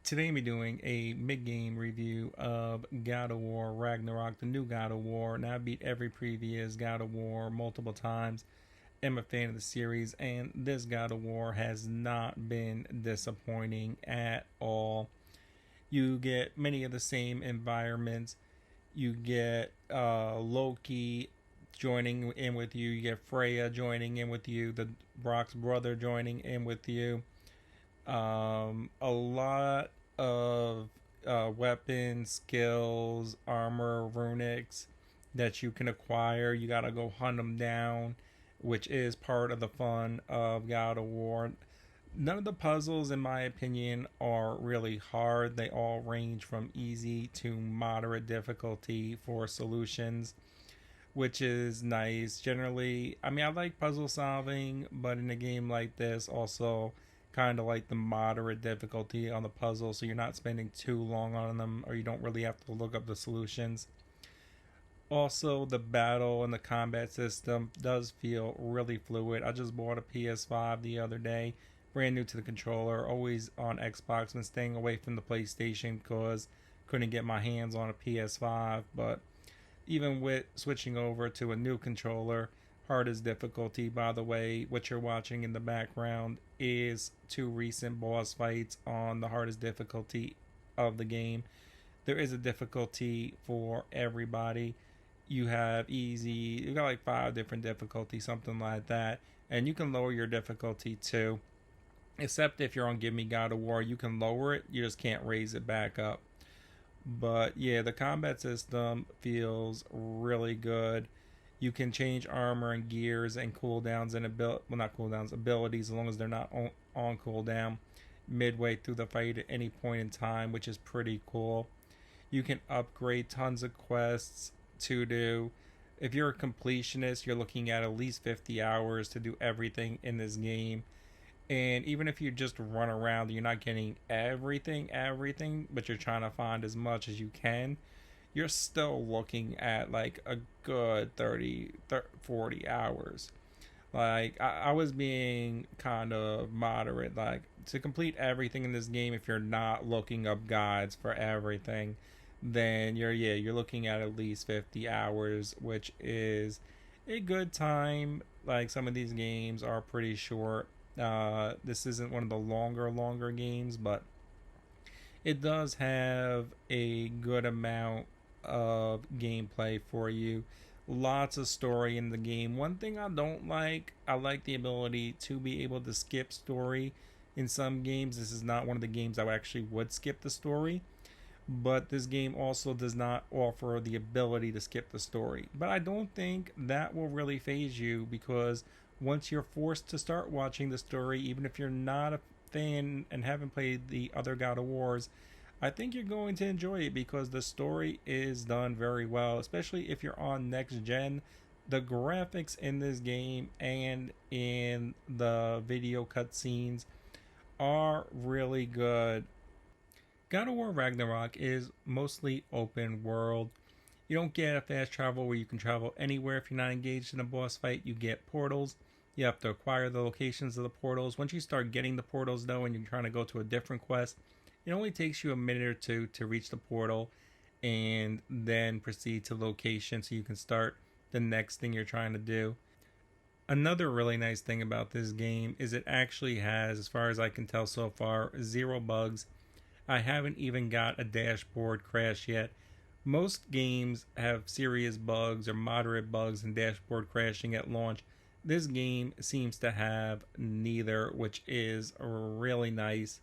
Today I'm doing a mid-game review of God of War Ragnarok, the new God of War. Now I beat every previous God of War multiple times. I'm a fan of the series, and this God of War has not been disappointing at all. You get many of the same environments. You get Loki joining in with you. You get Freya joining in with you. The Brock's brother joining in with you. A lot of weapons, skills, armor, runics that you can acquire. You gotta go hunt them down, which is part of the fun of God of War. None of the puzzles, in my opinion, are really hard. They all range from easy to moderate difficulty for solutions, which is nice. Generally, I mean, I like puzzle solving, but in a game like this, also kind of like the moderate difficulty on the puzzle, so you're not spending too long on them, or you don't really have to look up the solutions. Also, the battle and the combat system does feel really fluid. I just bought a PS5 the other day, brand new to the controller, always on Xbox, been staying away from the PlayStation because couldn't get my hands on a PS5. But even with switching over to a new controller, hardest difficulty, by the way, what you're watching in the background is two recent boss fights on the hardest difficulty of the game. There is a difficulty for everybody. You have easy, you got like five different difficulties, something like that, and you can lower your difficulty too. Except if you're on Give Me God of War, you can lower it, you just can't raise it back up. But yeah, the combat system feels really good. You can change armor and gears and cooldowns and not cooldowns, abilities, as long as they're not on cooldown midway through the fight at any point in time, which is pretty cool. You can upgrade tons of quests to do. If you're a completionist, you're looking at least 50 hours to do everything in this game. And even if you just run around, you're not getting everything, but you're trying to find as much as you can, you're still looking at like a good 40 hours. Like, I was being kind of moderate. Like, to complete everything in this game, if you're not looking up guides for everything, then you're looking at least 50 hours, which is a good time. Like, some of these games are pretty short. This isn't one of the longer games, but it does have a good amount of gameplay for you. Lots of story in the game. One thing I don't like, I like the ability to be able to skip story in some games. This is not one of the games I actually would skip the story, but this game also does not offer the ability to skip the story. But I don't think that will really phase you, because once you're forced to start watching the story, even if you're not a fan and haven't played the other God of Wars, I think you're going to enjoy it because the story is done very well, especially if you're on next gen. The graphics in this game and in the video cutscenes are really good. God of War Ragnarok is mostly open world. You don't get a fast travel where you can travel anywhere if you're not engaged in a boss fight. You get portals. You have to acquire the locations of the portals. Once you start getting the portals, though, and you're trying to go to a different quest, it only takes you a minute or two to reach the portal and then proceed to location so you can start the next thing you're trying to do. Another really nice thing about this game is it actually has, as far as I can tell so far, zero bugs. I haven't even got a dashboard crash yet. Most games have serious bugs or moderate bugs and dashboard crashing at launch. This game seems to have neither, which is really nice.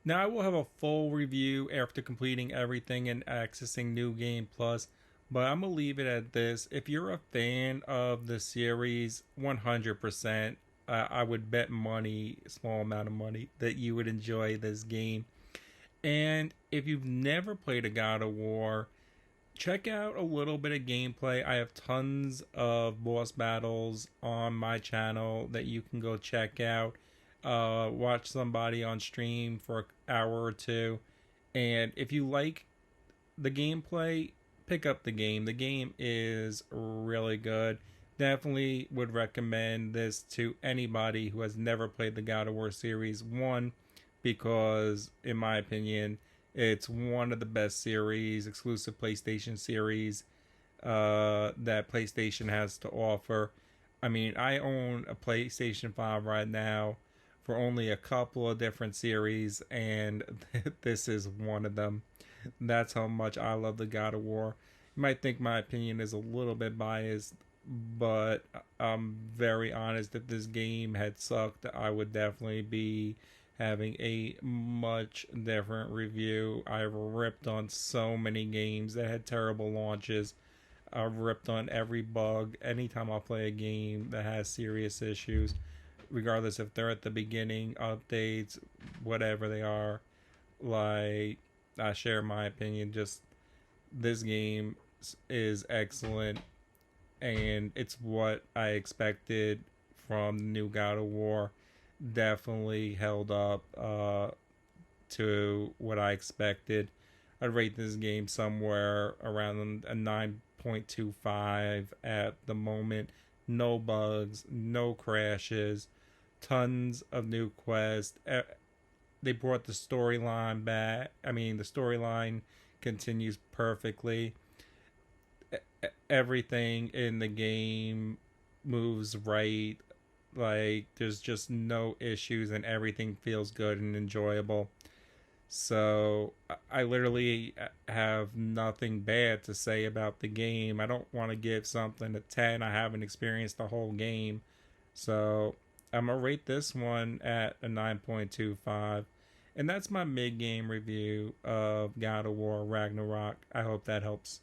Now, I will have a full review after completing everything and accessing New Game Plus, but I'm going to leave it at this. If you're a fan of the series, 100%, I would bet money, a small amount of money, that you would enjoy this game. And if you've never played a God of War, check out a little bit of gameplay. I have tons of boss battles on my channel that you can go check out. Watch somebody on stream for an hour or two. And if you like the gameplay, pick up the game. The game is really good. Definitely would recommend this to anybody who has never played the God of War series. One, because, in my opinion, it's one of the best series, exclusive PlayStation series that PlayStation has to offer. I mean, I own a PlayStation 5 right now for only a couple of different series, and this is one of them. That's how much I love the God of War. You might think my opinion is a little bit biased, but I'm very honest. If this game had sucked, I would definitely be having a much different review. I've ripped on so many games that had terrible launches. I've ripped on every bug anytime I play a game that has serious issues, regardless if they're at the beginning, updates, whatever they are. Like, I share my opinion. Just this game is excellent, and it's what I expected from the new God of War. Definitely held up to what I expected. I'd rate this game somewhere around a 9.25 at the moment. No bugs, no crashes, tons of new quests. They brought the storyline back. I mean, the storyline continues perfectly. Everything in the game moves right. Like, there's just no issues, and everything feels good and enjoyable. So I literally have nothing bad to say about the game. I don't want to give something a 10. I haven't experienced the whole game. So I'm going to rate this one at a 9.25. And that's my mid game review of God of War Ragnarok. I hope that helps.